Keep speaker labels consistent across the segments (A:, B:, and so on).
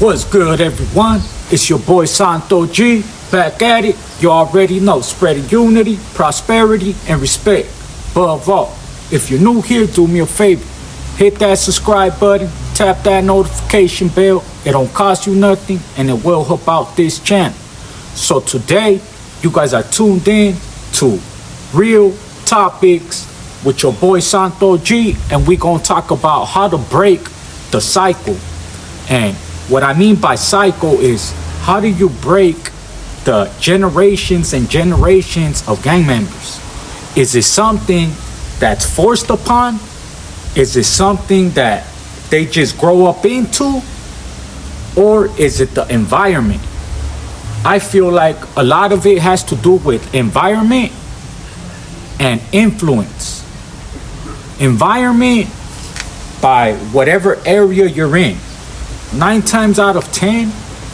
A: What's good, everyone? It's your boy Santo G, back at it. You already know, spreading unity, prosperity, and respect. Above all, if you're new here, do me a favor. Hit that subscribe button, tap that notification bell. It don't cost you nothing, and it will help out this channel. So today, you guys are tuned in to Real Topics with your boy Santo G, and we gonna talk about how to break the cycle. And what I mean by cycle is, how do you break the generations and generations of gang members? Is it something that's forced upon? Is it something that they just grow up into? Or is it the environment? I feel like a lot of it has to do with environment and influence. Environment by whatever area you're in. 9 times out of 10,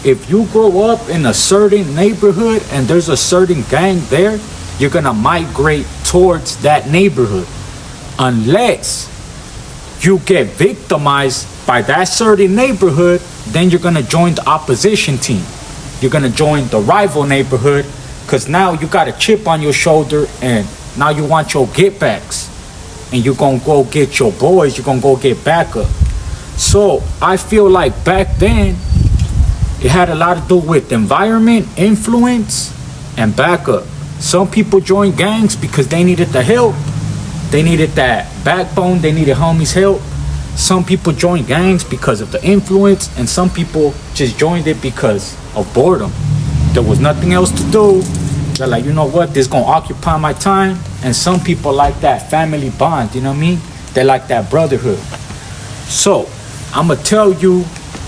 A: if you grow up in a certain neighborhood and there's a certain gang there, you're gonna migrate towards that neighborhood. Unless you get victimized by that certain neighborhood, then you're gonna join the opposition team. You're gonna join the rival neighborhood, because now you got a chip on your shoulder and now you want your get backs. And you're gonna go get your boys, you're gonna go get backup. So I feel like back then, it had a lot to do with environment, influence, and backup. Some people joined gangs because they needed the help. They needed that backbone, they needed homies' help. Some people joined gangs because of the influence, and some people just joined it because of boredom. There was nothing else to do. They're like, you know what, this gonna occupy my time. And some people like that family bond, you know what I mean? They like that brotherhood. So I'm gonna tell you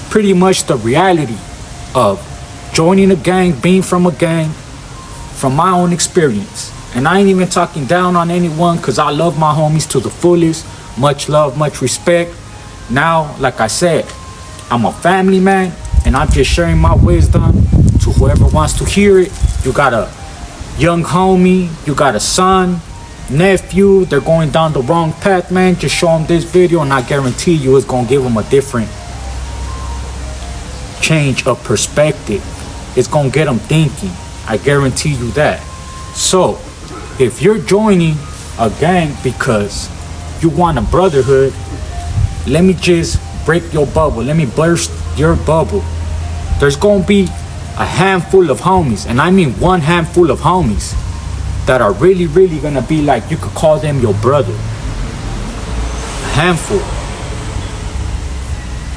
A: pretty much the reality of joining a gang, being from a gang, from my own experience. And I ain't even talking down on anyone, because I love my homies to the fullest. Much love, much respect. Now, like I said, I'm a family man, and I'm just sharing my wisdom to whoever wants to hear it. You got a young homie, you got a son, nephew, they're going down the wrong path, man, just show them this video and I guarantee you it's gonna give them a different change of perspective. It's gonna get them thinking, I guarantee you that. So if you're joining a gang because you want a brotherhood, let me just break your bubble, let me burst your bubble. There's gonna be a handful of homies, and I mean one handful of homies, that are really gonna be like, you could call them your brother. A handful.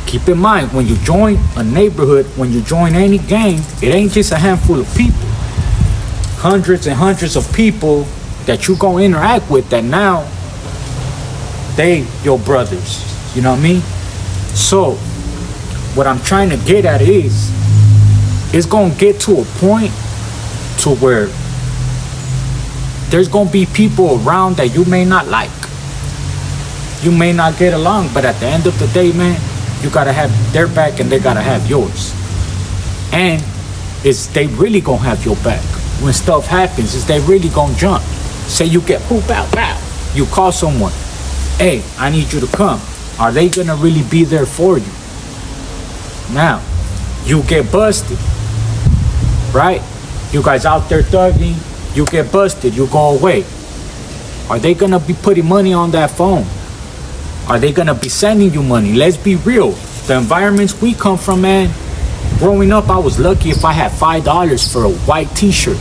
A: Keep in mind, when you join a neighborhood, when you join any gang, it ain't just a handful of people. Hundreds and hundreds of people that you gonna interact with, that now they your brothers. You know what I mean? So what I'm trying to get at is, it's gonna get to a point to where there's gonna be people around that you may not like. You may not get along, but at the end of the day, man, you gotta have their back and they gotta have yours. And they really gonna have your back. When stuff happens, they really gonna jump. Say you get poop out, pow. You call someone, hey, I need you to come. Are they gonna really be there for you? Now, you get busted, right? You guys out there thugging, you get busted, you go away. Are they gonna be putting money on that phone? Are they gonna be sending you money? Let's be real. The environments we come from, man, growing up, I was lucky if I had $5 for a white t-shirt.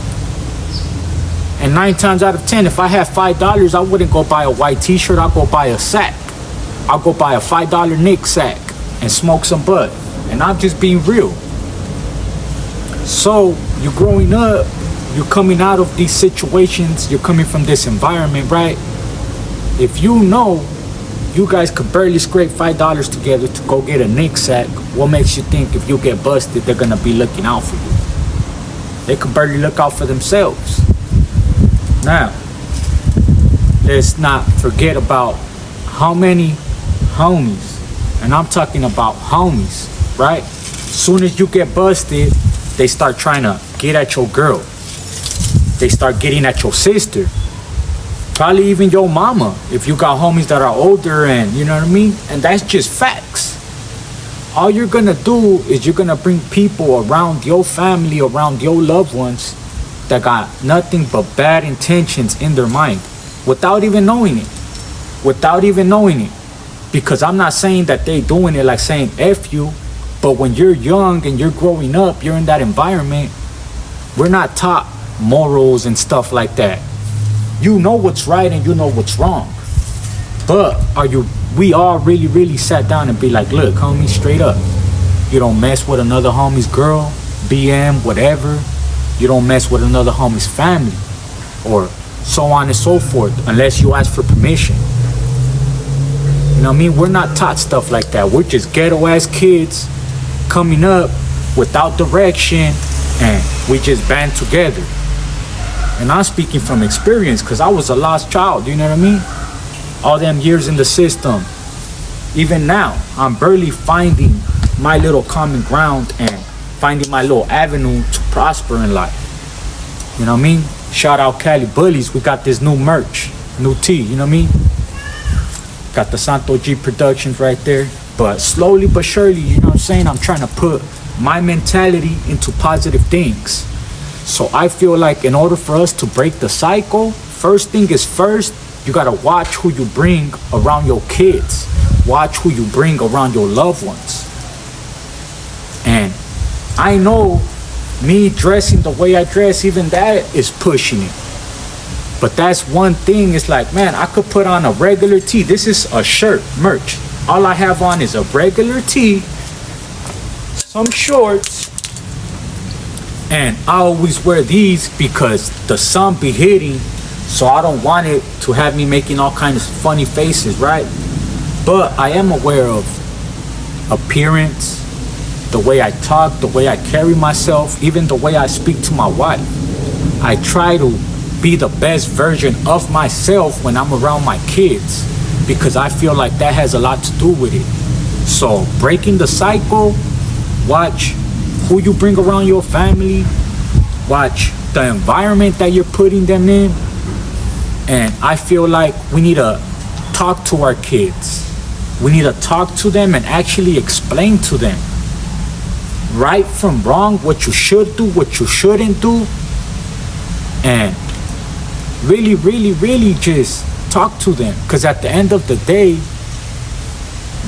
A: And 9 times out of 10, if I had $5, I wouldn't go buy a white t-shirt, I'll go buy a sack. I'll go buy a $5 Nick sack and smoke some bud. And I'm just being real. So, you're growing up, you're coming out of these situations, you're coming from this environment, right? If you know you guys could barely scrape $5 together to go get a Nick sack, what makes you think if you get busted, they're gonna be looking out for you? They could barely look out for themselves. Now, let's not forget about how many homies, and I'm talking about homies, right? Soon as you get busted, they start trying to get at your girl. They start getting at your sister. Probably even your mama, if you got homies that are older, and you know what I mean? And that's just facts. all you're gonna do is you're gonna bring people around your family, around your loved ones that got nothing but bad intentions in their mind without even knowing it. Without even knowing it. Because I'm not saying that they doing it like saying F you, but when you're young and you're growing up, you're in that environment, we're not taught morals and stuff like that. You know what's right and you know what's wrong. But we all really sat down and be like, look, homie, straight up. You don't mess with another homie's girl, BM, whatever. You don't mess with another homie's family, or so on and so forth, unless you ask for permission. You know what I mean? We're not taught stuff like that. We're just ghetto ass kids coming up without direction, and we just band together. And I'm speaking from experience because I was a lost child, you know what I mean? All them years in the system. Even now, I'm barely finding my little common ground and finding my little avenue to prosper in life. You know what I mean? Shout out Cali Bullies. We got this new merch, new tee, you know what I mean? Got the Santo G Productions right there. But slowly but surely, you know what I'm saying? I'm trying to put my mentality into positive things. So I feel like in order for us to break the cycle, first thing is first, you gotta watch who you bring around your kids. Watch who you bring around your loved ones. And I know me dressing the way I dress, even that is pushing it. But that's one thing, it's like, man, I could put on a regular tee. This is a shirt, merch. All I have on is a regular tee, some shorts, and I always wear these because the sun be hitting, so I don't want it to have me making all kinds of funny faces, right? But I am aware of appearance, the way I talk, the way I carry myself, even the way I speak to my wife. I try to be the best version of myself when I'm around my kids, because I feel like that has a lot to do with it. So breaking the cycle, watch who you bring around your family, watch the environment that you're putting them in. And I feel like we need to talk to our kids. We need to talk to them and actually explain to them right from wrong, what you should do, what you shouldn't do, and really just talk to them. Because at the end of the day,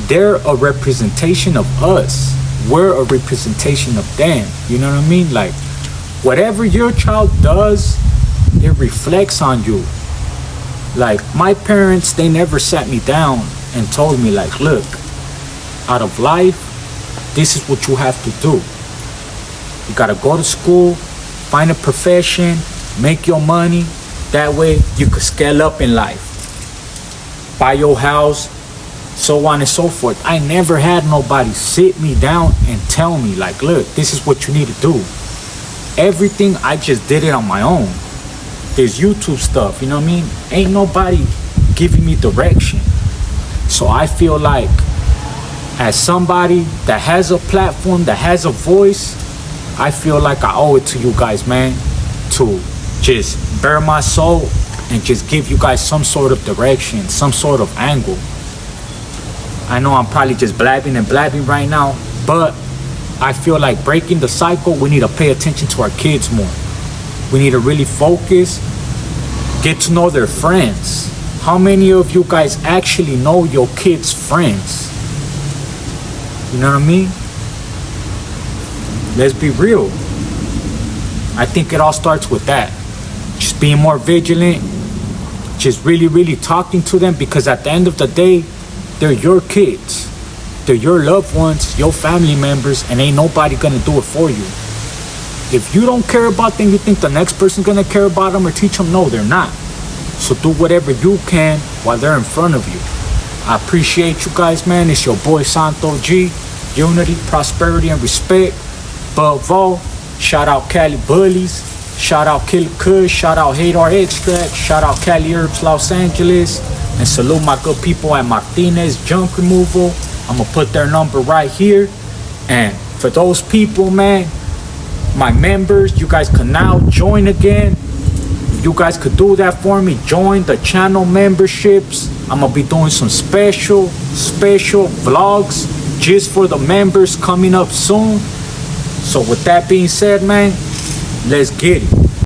A: they're a representation of us. We're a representation of them. You know what I mean? Like, whatever your child does, it reflects on you. Like, my parents, they never sat me down and told me, like, look, out of life, this is what you have to do. You gotta go to school, find a profession, make your money. That way you could scale up in life. Buy your house, so on and so forth. I never had nobody sit me down and tell me, like, look, this is what you need to do. Everything, I just did it on my own. There's YouTube stuff, you know what I mean? Ain't nobody giving me direction. So I feel like, as somebody that has a platform, that has a voice, I feel like I owe it to you guys, man, to just bare my soul and just give you guys some sort of direction, some sort of angle. I know I'm probably just blabbing right now, but I feel like breaking the cycle, we need to pay attention to our kids more. We need to really focus, get to know their friends. How many of you guys actually know your kids' friends? You know what I mean? Let's be real. I think it all starts with that. Just being more vigilant, just really talking to them, because at the end of the day, they're your kids. They're your loved ones, your family members, and ain't nobody gonna do it for you. If you don't care about them, you think the next person's gonna care about them or teach them? No, they're not. So do whatever you can while they're in front of you. I appreciate you guys, man. It's your boy Santo G. Unity, prosperity, and respect. Above all, shout out Cali Bullies. Shout out Killer Kush. Shout out Hadar Extract. Shout out Cali Herbs Los Angeles. And salute my good people at Martinez Junk Removal. I'm going to put their number right here. And for those people, man, my members, you guys can now join again. If you guys could do that for me, join the channel memberships. I'm going to be doing some special vlogs just for the members coming up soon. So with that being said, man, let's get it.